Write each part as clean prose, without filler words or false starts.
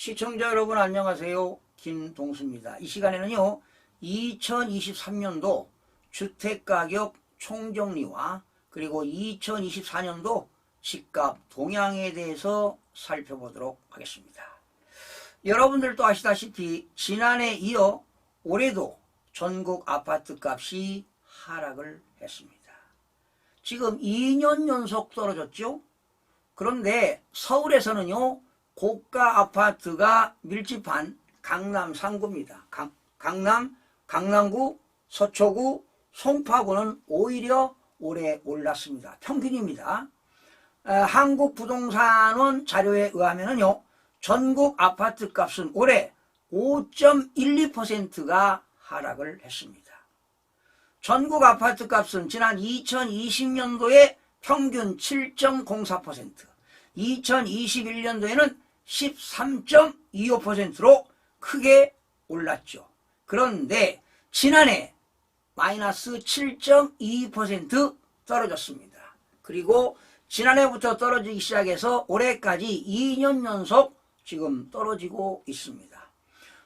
시청자 여러분 안녕하세요. 김동수입니다. 이 시간에는요 2023년도 주택가격 총정리와 그리고 2024년도 집값 동향에 대해서 살펴보도록 하겠습니다. 여러분들도 아시다시피 지난해 이어 올해도 전국 아파트 값이 하락을 했습니다. 지금 2년 연속 떨어졌죠. 그런데 서울에서는요 고가 아파트가 밀집한 강남 3구입니다. 강남구, 서초구, 송파구는 오히려 올해 올랐습니다. 평균입니다. 한국부동산원 자료에 의하면요 전국 아파트 값은 올해 5.12%가 하락을 했습니다. 전국 아파트 값은 지난 2020년도에 평균 7.04%, 2021년도에는 13.25%로 크게 올랐죠. 그런데 지난해 마이너스 7.22% 떨어졌습니다. 그리고 지난해부터 떨어지기 시작해서 올해까지 2년 연속 지금 떨어지고 있습니다.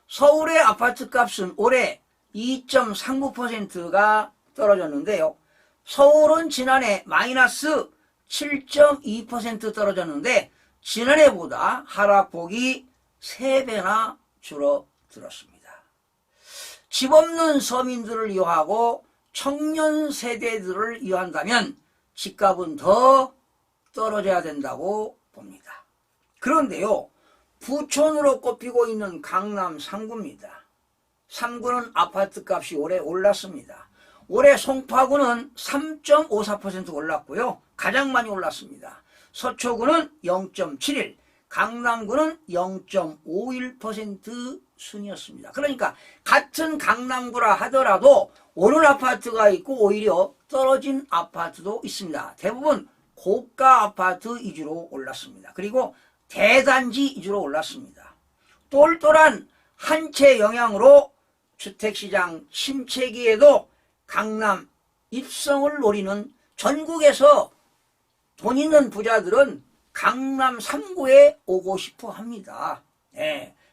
서울의 아파트 값은 올해 2.39%가 떨어졌는데요. 서울은 지난해 마이너스 7.2% 떨어졌는데 지난해보다 하락폭이 3배나 줄어들었습니다. 집 없는 서민들을 이용하고 청년 세대들을 이용한다면 집값은 더 떨어져야 된다고 봅니다. 그런데요 부촌으로 꼽히고 있는 강남 3구입니다. 3구는 아파트 값이 올해 올랐습니다. 올해 송파구는 3.54% 올랐고요. 가장 많이 올랐습니다. 서초구는 0.71, 강남구는 0.51% 순이었습니다. 그러니까 같은 강남구라 하더라도 오른 아파트가 있고 오히려 떨어진 아파트도 있습니다. 대부분 고가 아파트 위주로 올랐습니다. 그리고 대단지 위주로 올랐습니다. 똘똘한 한채 영향으로 주택시장 침체기에도 강남 입성을 노리는 전국에서 돈 있는 부자들은 강남 3구에 오고 싶어 합니다.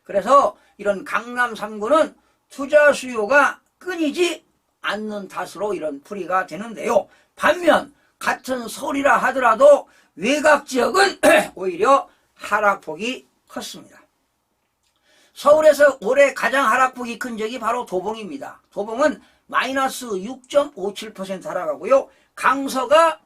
그래서 이런 강남 3구는 투자 수요가 끊이지 않는 탓으로 이런 풀이가 되는데요. 반면 같은 서울이라 하더라도 외곽 지역은 오히려 하락폭이 컸습니다. 서울에서 올해 가장 하락폭이 큰 지역이 바로 도봉입니다. 도봉은 마이너스 6.57% 하락하고요. 강서가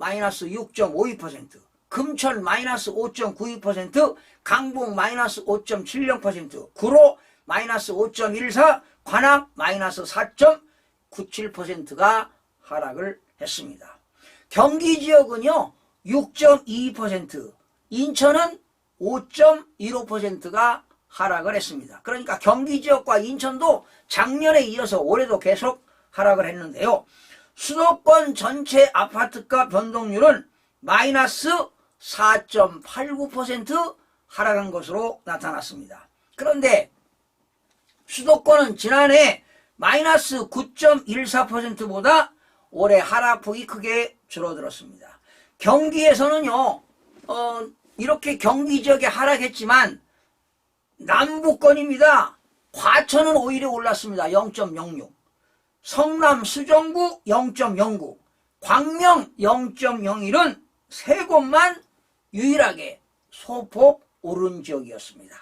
마이너스 6.52%, 금천 마이너스 5.92%, 강북 마이너스 5.70%, 구로 마이너스 5.14%, 관악 마이너스 4.97%가 하락을 했습니다. 경기 지역은요 6.22%, 인천은 5.15%가 하락을 했습니다. 그러니까 경기 지역과 인천도 작년에 이어서 올해도 계속 하락을 했는데요. 수도권 전체 아파트가 변동률은 마이너스 4.89% 하락한 것으로 나타났습니다. 그런데 수도권은 지난해 마이너스 9.14%보다 올해 하락폭이 크게 줄어들었습니다. 경기에서는요 이렇게 경기 지역에 하락했지만 남부권입니다. 과천은 오히려 올랐습니다. 0.06, 성남 수정구 0.09, 광명 0.01은 세 곳만 유일하게 소폭 오른 지역이었습니다.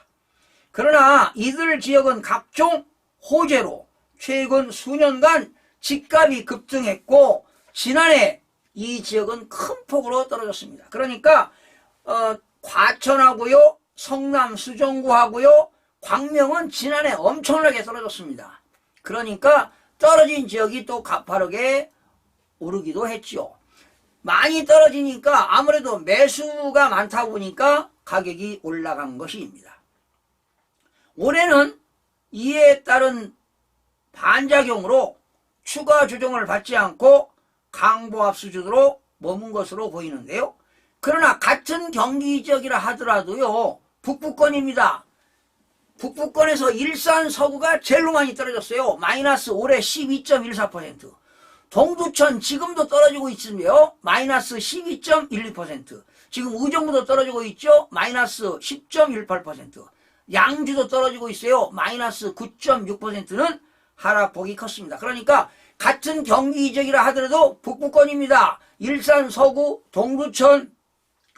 그러나 이들 지역은 각종 호재로 최근 수년간 집값이 급등했고 지난해 이 지역은 큰 폭으로 떨어졌습니다. 그러니까 과천하고요, 성남 수정구하고요, 광명은 지난해 엄청나게 떨어졌습니다. 그러니까 떨어진 지역이 또 가파르게 오르기도 했죠. 많이 떨어지니까 아무래도 매수가 많다 보니까 가격이 올라간 것입니다. 올해는 이에 따른 반작용으로 추가 조정을 받지 않고 강보합 수준으로 머문 것으로 보이는데요. 그러나 같은 경기 지역이라 하더라도요 북부권입니다. 북부권에서 일산 서구가 제일 많이 떨어졌어요. 마이너스 올해 12.14%. 동두천 지금도 떨어지고 있으며 마이너스 12.12%. 지금 의정부도 떨어지고 있죠. 마이너스 10.18%. 양주도 떨어지고 있어요. 마이너스 9.6%는 하락폭이 컸습니다. 그러니까 같은 경기 지역이라 하더라도 북부권입니다. 일산, 서구, 동두천,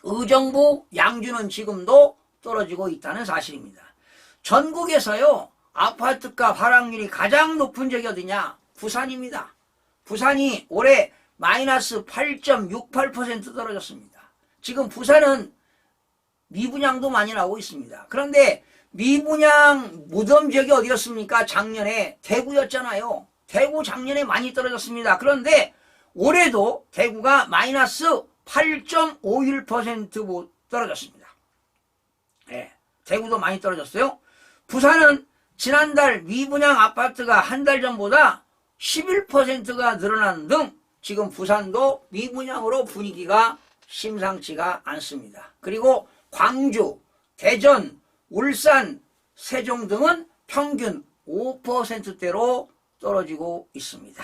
의정부, 양주는 지금도 떨어지고 있다는 사실입니다. 전국에서요, 아파트값 하락률이 가장 높은 지역이 어디냐? 부산입니다. 부산이 올해 마이너스 8.68% 떨어졌습니다. 지금 부산은 미분양도 많이 나오고 있습니다. 그런데 미분양 무덤 지역이 어디였습니까? 작년에 대구였잖아요. 대구 작년에 많이 떨어졌습니다. 그런데 올해도 대구가 마이너스 8.51% 떨어졌습니다. 네, 대구도 많이 떨어졌어요. 부산은 지난달 미분양 아파트가 한 달 전보다 11%가 늘어나는 등 지금 부산도 미분양으로 분위기가 심상치가 않습니다. 그리고 광주, 대전, 울산, 세종 등은 평균 5%대로 떨어지고 있습니다.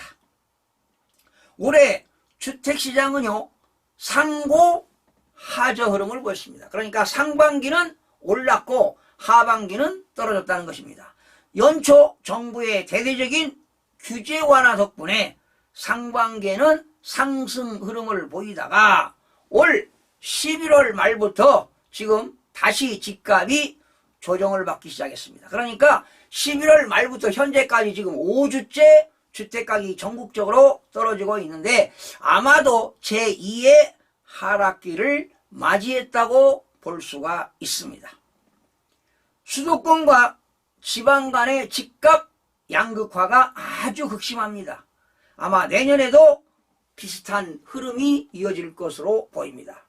올해 주택시장은요, 상고 하저 흐름을 보였습니다. 그러니까 상반기는 올랐고 하반기는 떨어졌다는 것입니다. 연초 정부의 대대적인 규제 완화 덕분에 상반기에는 상승 흐름을 보이다가 올 11월 말부터 지금 다시 집값이 조정을 받기 시작했습니다. 그러니까 11월 말부터 현재까지 지금 5주째 주택가격이 전국적으로 떨어지고 있는데 아마도 제2의 하락기를 맞이했다고 볼 수가 있습니다. 수도권과 지방 간의 집값 양극화가 아주 극심합니다. 아마 내년에도 비슷한 흐름이 이어질 것으로 보입니다.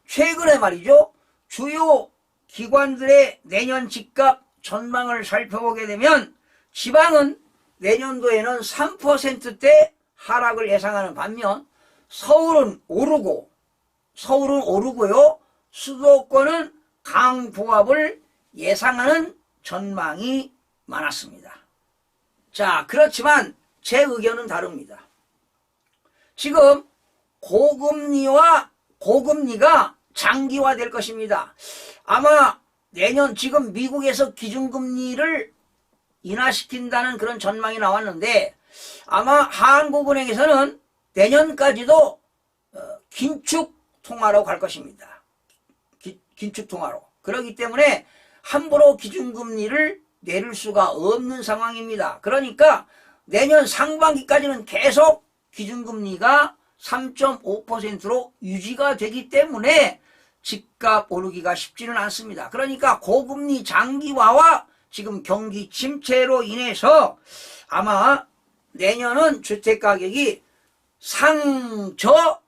최근에 말이죠, 주요 기관들의 내년 집값 전망을 살펴보게 되면 지방은 내년도에는 3%대 하락을 예상하는 반면 서울은 오르고요. 수도권은 강보합을 예상하는 전망이 많았습니다. 자, 그렇지만 제 의견은 다릅니다. 지금 고금리가 장기화될 것입니다. 아마 내년 지금 미국에서 기준금리를 인하시킨다는 그런 전망이 나왔는데 아마 한국은행에서는 내년까지도 긴축통화로 갈 것입니다. 긴축통화로. 그렇기 때문에 함부로 기준금리를 내릴 수가 없는 상황입니다. 그러니까 내년 상반기까지는 계속 기준금리가 3.5%로 유지가 되기 때문에 집값 오르기가 쉽지는 않습니다. 그러니까 고금리 장기화와 지금 경기 침체로 인해서 아마 내년은 주택가격이 상저하고가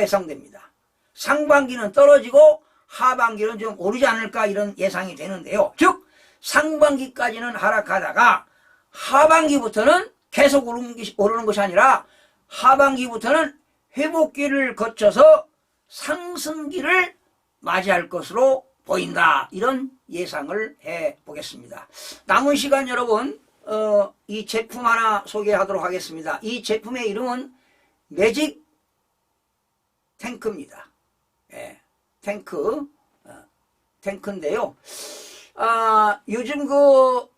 예상됩니다. 상반기는 떨어지고 하반기는 좀 오르지 않을까 이런 예상이 되는데요. 즉 상반기까지는 하락하다가 하반기부터는 계속 오르는 것이 아니라 하반기부터는 회복기를 거쳐서 상승기를 맞이할 것으로 보인다. 이런 예상을 해보겠습니다. 남은 시간 여러분 이 제품 하나 소개하도록 하겠습니다. 이 제품의 이름은 매직 탱크입니다. 예, 탱크인데요. 요즘 그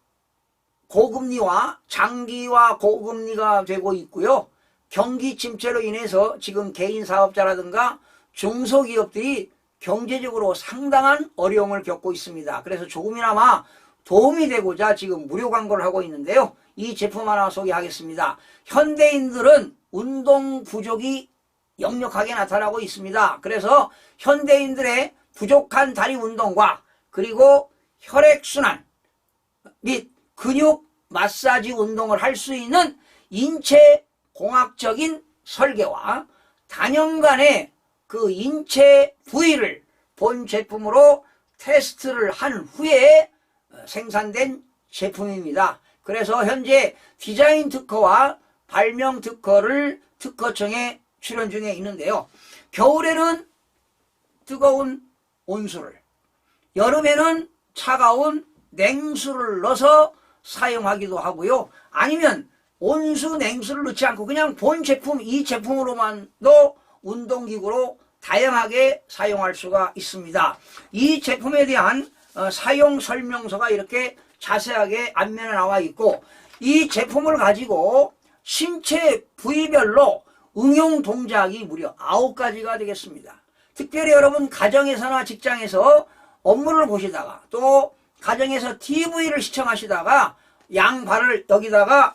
고금리와 장기화 고금리가 되고 있고요. 경기 침체로 인해서 지금 개인 사업자라든가 중소기업들이 경제적으로 상당한 어려움을 겪고 있습니다. 그래서 조금이나마 도움이 되고자 지금 무료 광고를 하고 있는데요. 이 제품 하나 소개하겠습니다. 현대인들은 운동 부족이 역력하게 나타나고 있습니다. 그래서 현대인들의 부족한 다리 운동과 그리고 혈액순환 및 근육 마사지 운동을 할 수 있는 인체 공학적인 설계와 단연간의 그 인체 부위를 본 제품으로 테스트를 한 후에 생산된 제품입니다. 그래서 현재 디자인 특허와 발명 특허를 특허청에 출연 중에 있는데요. 겨울에는 뜨거운 온수를, 여름에는 차가운 냉수를 넣어서 사용하기도 하고요. 아니면 온수, 냉수를 넣지 않고 그냥 본 제품, 이 제품으로만도 운동기구로 다양하게 사용할 수가 있습니다. 이 제품에 대한 사용 설명서가 이렇게 자세하게 앞면에 나와 있고, 이 제품을 가지고 신체 부위별로 응용 동작이 무려 9가지가 되겠습니다. 특별히 여러분 가정에서나 직장에서 업무를 보시다가 또 가정에서 TV를 시청하시다가 양발을 여기다가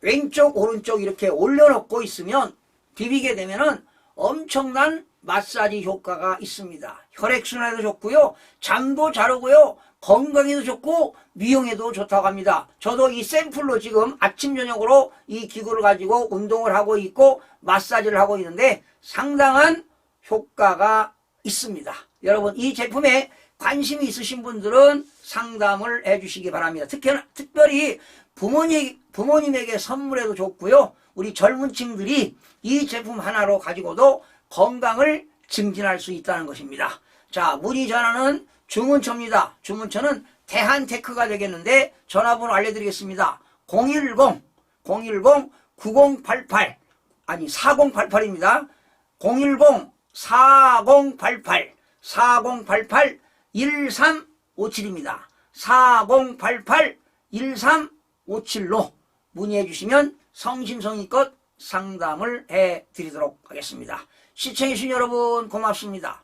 왼쪽 오른쪽 이렇게 올려놓고 있으면 비비게 되면은 엄청난 마사지 효과가 있습니다. 혈액순환에도 좋고요, 잠도 잘 오고요, 건강에도 좋고 미용에도 좋다고 합니다. 저도 이 샘플로 지금 아침 저녁으로 이 기구를 가지고 운동을 하고 있고 마사지를 하고 있는데 상당한 효과가 있습니다. 여러분 이 제품에 관심이 있으신 분들은 상담을 해 주시기 바랍니다. 특별히 부모님에게 선물해도 좋고요, 우리 젊은 층들이 이 제품 하나로 가지고도 건강을 증진할 수 있다는 것입니다. 자, 문의 전화는 주문처입니다. 주문처는 대한테크가 되겠는데 전화번호 알려드리겠습니다. 010-9088 아니 4088입니다. 010-4088-1357입니다. 4088-1357로 문의해 주시면 성심성의껏 상담을 해 드리도록 하겠습니다. 시청해 주신 여러분 고맙습니다.